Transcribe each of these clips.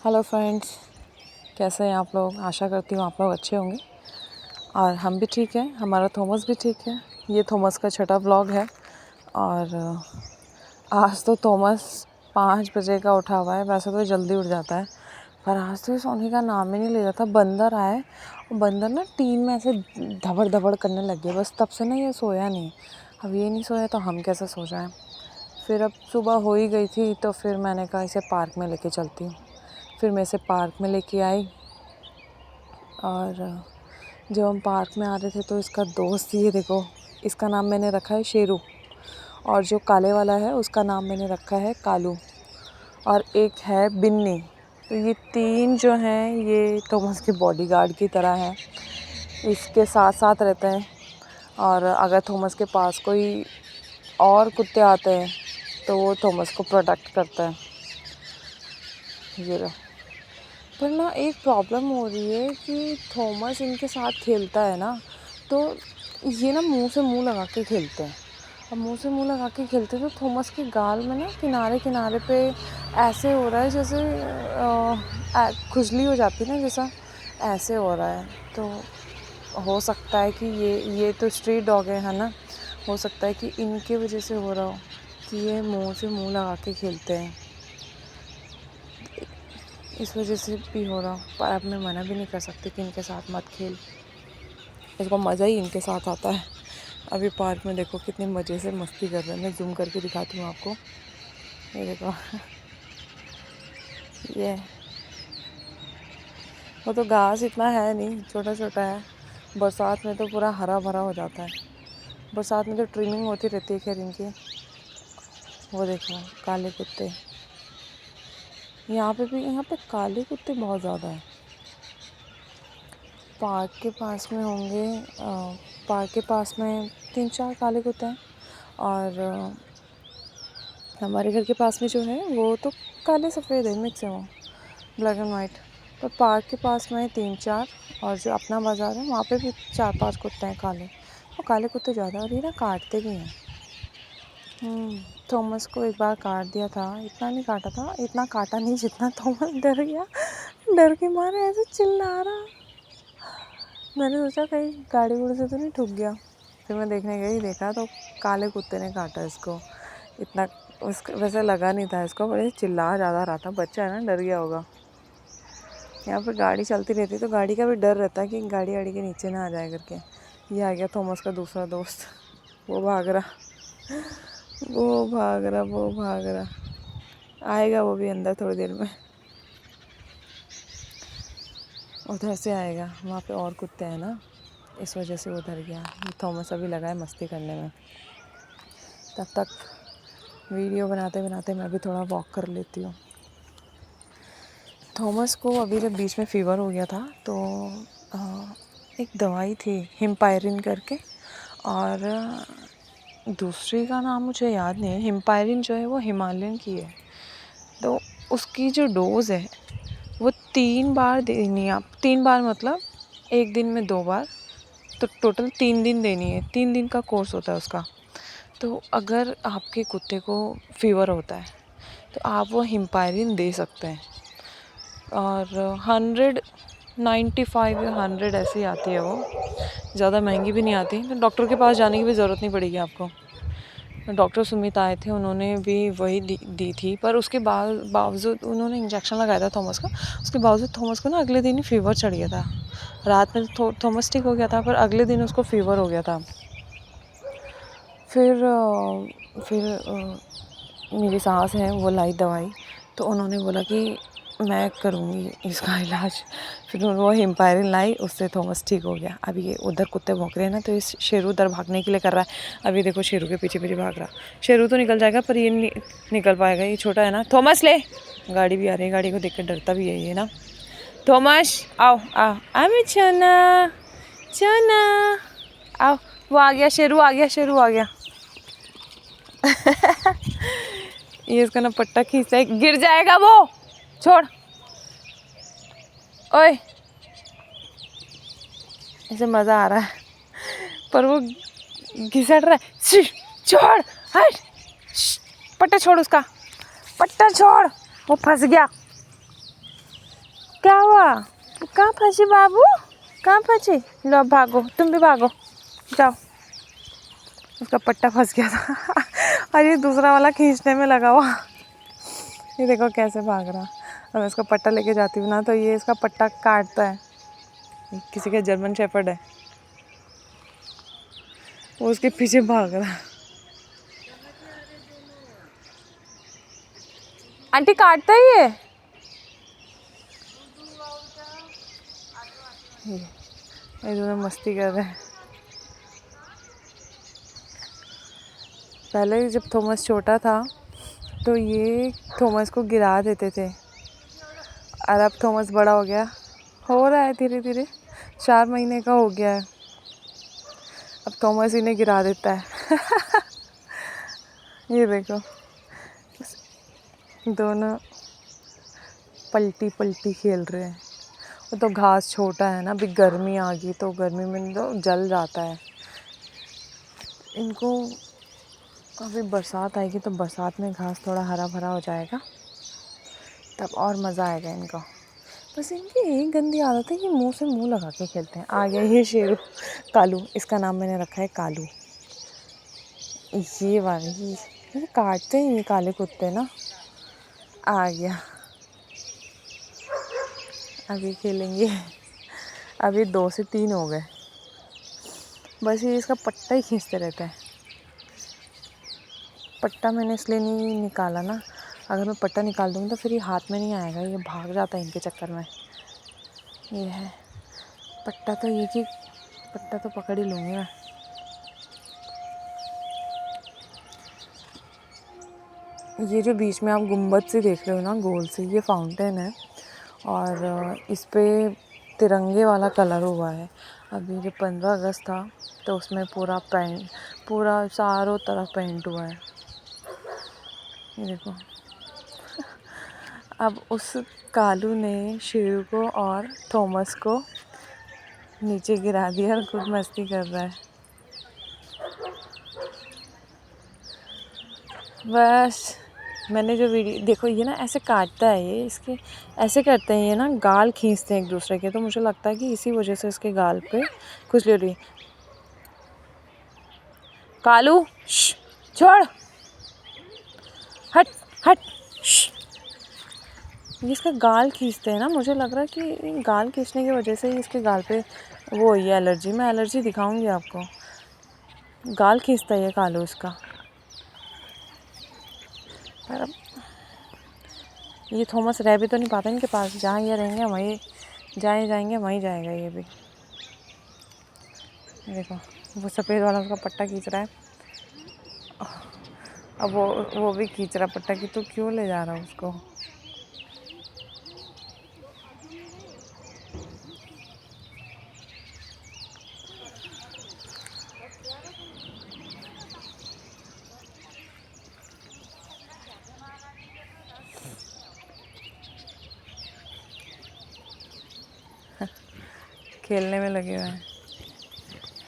Hello friends, कैसे हैं आप लोग। आशा करती हूँ आप लोग अच्छे होंगे और हम भी ठीक हैं। हमारा थॉमस भी ठीक है। ये थॉमस का छठा व्लॉग है और आज तो थॉमस 5 बजे का उठा हुआ है। वैसे तो जल्दी उठ जाता है पर आज तो सोने का नाम ही नहीं ले रहा था। बंदर आए और बंदर ना टीन में ऐसे धबड़ धबड़ करने लग गए। बस तब से ना ये सोया नहीं। अब ये नहीं सोया तो हम कैसे सो जाएं। फिर अब सुबह हो ही गई थी तो फिर मैंने कहा इसे पार्क में लेके चलती हूँ। फिर मैं इसे पार्क में लेके आई और जब हम पार्क में आ रहे थे तो इसका दोस्त, ये देखो, इसका नाम मैंने रखा है शेरू और जो काले वाला है उसका नाम मैंने रखा है कालू और एक है बिन्नी। तो ये 3 जो हैं ये थॉमस के बॉडीगार्ड की तरह हैं। इसके साथ साथ रहते हैं और अगर थॉमस के पास कोई और कुत्ते आते हैं तो वो थॉमस को प्रोटेक्ट करता है। ये लो। पर ना एक प्रॉब्लम हो रही है कि थॉमस इनके साथ खेलता है ना तो ये ना मुंह से मुंह लगा के खेलते हैं। अब मुंह से मुंह लगा के खेलते हैं तो थॉमस के गाल में ना किनारे किनारे पे ऐसे हो रहा है जैसे खुजली हो जाती है ना, जैसा ऐसे हो रहा है। तो हो सकता है कि ये तो स्ट्रीट डॉग है ना। हो सकता है कि इनके वजह से हो रहा हो कि ये मुंह से मुंह लगा के खेलते हैं, इस वजह से भी हो रहा। पर अब मैं मना भी नहीं कर सकती कि इनके साथ मत खेल। इसको मज़ा ही इनके साथ आता है। अभी पार्क में देखो कितने मज़े से मस्ती कर रहे हैं। मैं जूम करके दिखाती हूँ आपको। ये देखो ये वो तो घास इतना है नहीं, छोटा छोटा है। बरसात में तो पूरा हरा भरा हो जाता है। बरसात में तो ट्रिमिंग होती रहती है खैर इनकी। वो देखो काले कुत्ते, यहाँ पे काले कुत्ते बहुत ज़्यादा है। पार्क के पास में होंगे, पार्क के पास में 3-4 काले कुत्ते हैं और हमारे घर के पास में जो है वो तो काले सफ़ेद है, मिक्स है, वो ब्लैक एंड वाइट। पर पार्क के पास में 3-4 और जो अपना बाज़ार है वहाँ पे भी 4-5 कुत्ते हैं काले। वो काले कुत्ते ज़्यादा और ये ना काटते भी हैं। थॉमस को एक बार काट दिया था। इतना नहीं काटा था, इतना काटा नहीं जितना थॉमस डर गया। डर के मारे ऐसे चिल्ला रहा। मैंने सोचा कहीं गाड़ी गुड़ी से तो नहीं ठुक गया। फिर मैं देखने गई, देखा तो काले कुत्ते ने काटा इसको। इतना उसको वैसे लगा नहीं था इसको, बड़े चिल्ला ज़्यादा रहा था। बच्चा है ना, डर गया होगा। यहाँ पर गाड़ी चलती रहती तो गाड़ी का भी डर रहता है कि गाड़ी वाड़ी के नीचे ना आ जाए करके। ये आ गया थॉमस का दूसरा दोस्त। वो भाग रहा, वो भाग रहा, वो भाग रहा। आएगा वो भी अंदर थोड़ी देर में। उधर से आएगा, वहाँ पे और कुत्ते हैं ना, इस वजह से उधर गया। थॉमस अभी लगा है मस्ती करने में। तब तक वीडियो बनाते बनाते मैं भी थोड़ा वॉक कर लेती हूँ। थॉमस को अभी जब बीच में फ़ीवर हो गया था तो एक दवाई थी हिम्पायरिन करके, और दूसरी का नाम मुझे याद नहीं है। हिम्पायरिन जो है वो हिमालयन की है। तो उसकी जो डोज़ है वो 3 बार देनी है। आप 3 बार मतलब एक दिन में 2 बार, तो टोटल 3 दिन देनी है। 3 दिन का कोर्स होता है उसका। तो अगर आपके कुत्ते को फ़ीवर होता है तो आप वो हिम्पायरिन दे सकते हैं। और 195 या 100 ऐसी आती है वो, ज़्यादा महंगी भी नहीं आती। तो डॉक्टर के पास जाने की भी ज़रूरत नहीं पड़ेगी आपको। डॉक्टर सुमित आए थे, उन्होंने भी वही दी थी। पर उसके बावजूद उन्होंने इंजेक्शन लगाया था थॉमस का। उसके बावजूद थॉमस को ना अगले दिन ही फ़ीवर चढ़ गया था। रात में थॉमस ठीक हो गया था पर अगले दिन उसको फ़ीवर हो गया था। फिर मेरी सास है, वो लाई दवाई। तो उन्होंने बोला कि मैं करूँगी इसका इलाज। फिर वो हिम्पायरिन लाई, उससे थॉमस ठीक हो गया। अभी ये उधर कुत्ते भौंक रहे हैं ना, तो ये शेरू उधर भागने के लिए कर रहा है। अभी देखो शेरू के पीछे पीछे भाग रहा। शेरू तो निकल जाएगा पर ये निकल पाएगा, ये छोटा है ना। थॉमस ले, गाड़ी भी आ रही है, गाड़ी को देख कर डरता भी है ये ना। थॉमस आओ आओ, अभी चना चना आओ। वो आ गया, शेरू आ गया, शेरू आ गया। ये इसका ना पट्टा खींचता है, गिर जाएगा वो, छोड़। ओए, इसे मज़ा आ रहा है पर वो घिसट रहा है। छोड़, हट, पट्टा छोड़, उसका पट्टा छोड़, वो फंस गया। हुआ? कहाँ फंसी बाबू, कहाँ फंसी? लो भागो, तुम भी भागो, जाओ। उसका पट्टा फंस गया था और ये दूसरा वाला खींचने में लगा हुआ। ये देखो कैसे भाग रहा। अब इसका पट्टा लेके जाती हूँ ना तो ये इसका पट्टा काटता है। किसी का जर्मन शेफर्ड है, वो उसके पीछे भाग रहा। आंटी काटता ही है ये दोनों मस्ती कर रहे हैं। पहले जब थॉमस छोटा था तो ये थॉमस को गिरा देते थे, और अब थॉमस बड़ा हो गया, हो रहा है धीरे धीरे, 4 महीने का हो गया है, अब थॉमस इन्हें गिरा देता है ये देखो दोनों पलटी पलटी खेल रहे हैं। वो तो घास छोटा है ना, अभी गर्मी आ गई तो गर्मी में तो जल जाता है। इनको अभी बरसात आएगी तो बरसात में घास थोड़ा हरा भरा हो जाएगा, तब और मज़ा आएगा इनको। बस इनकी एक गंदी आदत है कि मुंह से मुंह लगा के खेलते हैं। आ गया ये शेरू कालू, इसका नाम मैंने रखा है कालू। ये वाले ये काटते हैं ये काले कुत्ते ना। आ गया, अभी खेलेंगे। अभी 2 से 3 हो गए। बस ये इसका पट्टा ही खींचते रहते हैं। पट्टा मैंने इसलिए नहीं निकाला ना, अगर मैं पट्टा निकाल दूँगी तो फिर ये हाथ में नहीं आएगा, ये भाग जाता है इनके चक्कर में। ये है पट्टा, तो ये कि पट्टा तो पकड़ ही लूँगी मैं। ये जो बीच में आप गुम्बद से देख रहे हो ना, गोल से, ये फाउंटेन है और इस पे तिरंगे वाला कलर हुआ है। अभी जो 15 अगस्त था तो उसमें पूरा चारों तरफ पेंट हुआ है। ये देखो अब उस कालू ने शेरू को और थॉमस को नीचे गिरा दिया और खूब मस्ती कर रहा है। बस मैंने जो वीडियो देखो, ये ना ऐसे काटता है, ये इसके ऐसे करते हैं, ये ना गाल खींचते हैं एक दूसरे के, तो मुझे लगता है कि इसी वजह से इसके गाल पे खुजली हो रही। कालू छोड़, हट हट। ये इसका गाल खींचते हैं ना, मुझे लग रहा है कि गाल खींचने की वजह से ही इसके गाल पे वो हुई है एलर्जी। मैं एलर्जी दिखाऊंगी आपको। गाल खींचता है ये कालू इसका। पर अब ये थॉमस रह भी तो नहीं पाता इनके पास, जहाँ ये रहेंगे वहीं जाएंगे वहीं जाएगा ये भी। देखो वो सफ़ेद वाला उसका पट्टा खींच रहा है, अब वो भी खींच रहा पट्टा कि तू क्यों ले जा रहा है उसको। खेलने में लगे हुए हैं,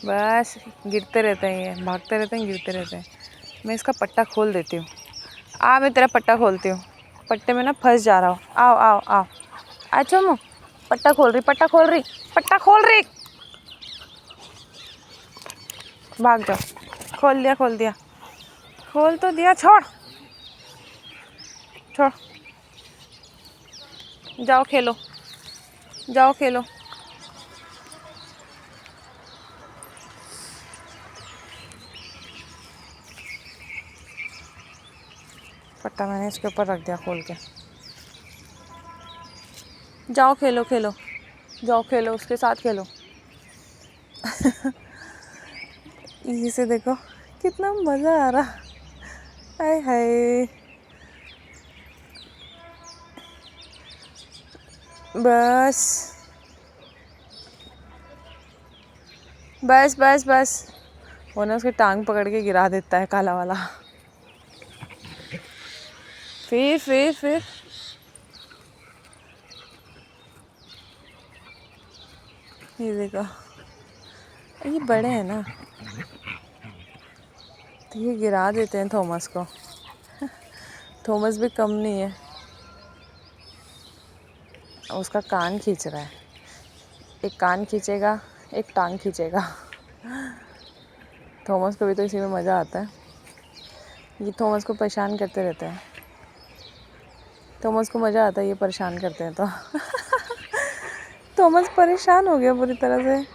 बस गिरते रहते हैं, ये भागते रहते हैं, गिरते रहते हैं। मैं इसका पट्टा खोल देती हूँ। मैं तेरा पट्टा खोलती हूँ, पट्टे में ना फंस जा रहा हूँ। आओ आओ आओ, अच्छा मुँह, पट्टा खोल रही, पट्टा खोल रही, पट्टा खोल रही, भाग जाओ। खोल दिया, खोल तो दिया, छोड़ छोड़, जाओ खेलो, जाओ खेलो। पट्टा मैंने इसके ऊपर रख दिया खोल के। जाओ खेलो खेलो, जाओ खेलो, उसके साथ खेलो इसे देखो कितना मज़ा आ रहा, हाय हाय। बस बस बस बस, वो ना उसकी टांग पकड़ के गिरा देता है काला वाला। फिर ये देखो, ये बड़े हैं ना तो ये गिरा देते हैं थॉमस को। थॉमस भी कम नहीं है। उसका कान खींच रहा है। एक कान खींचेगा, एक टांग खींचेगा। थॉमस को भी तो इसी में मज़ा आता है। ये थॉमस को परेशान करते रहते हैं। थॉमस को मज़ा आता है ये परेशान करते हैं तो। थॉमस परेशान हो गया पूरी तरह से।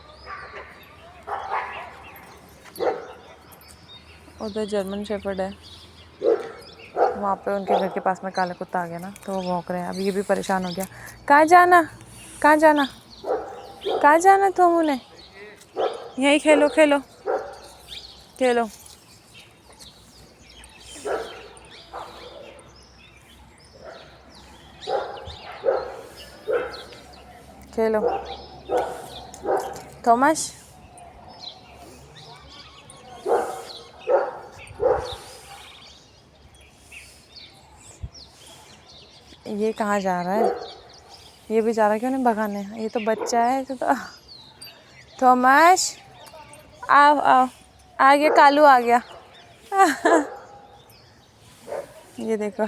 उधर जर्मन शेफर्ड है, वहाँ पे उनके घर के पास में काला कुत्ता आ गया ना, तो वो भौंक रहे हैं। अब ये भी परेशान हो गया। कहाँ जाना, कहाँ जाना, कहाँ जाना तुम? उन्हें यहीं खेलो, खेलो, खेलो। खेलो थॉमस। ये कहाँ जा रहा है? ये बेचारा क्यों नहीं भगाने? ये तो बच्चा है तो थॉमस आओ आओ, आ गया, कालू आ गया। ये देखो।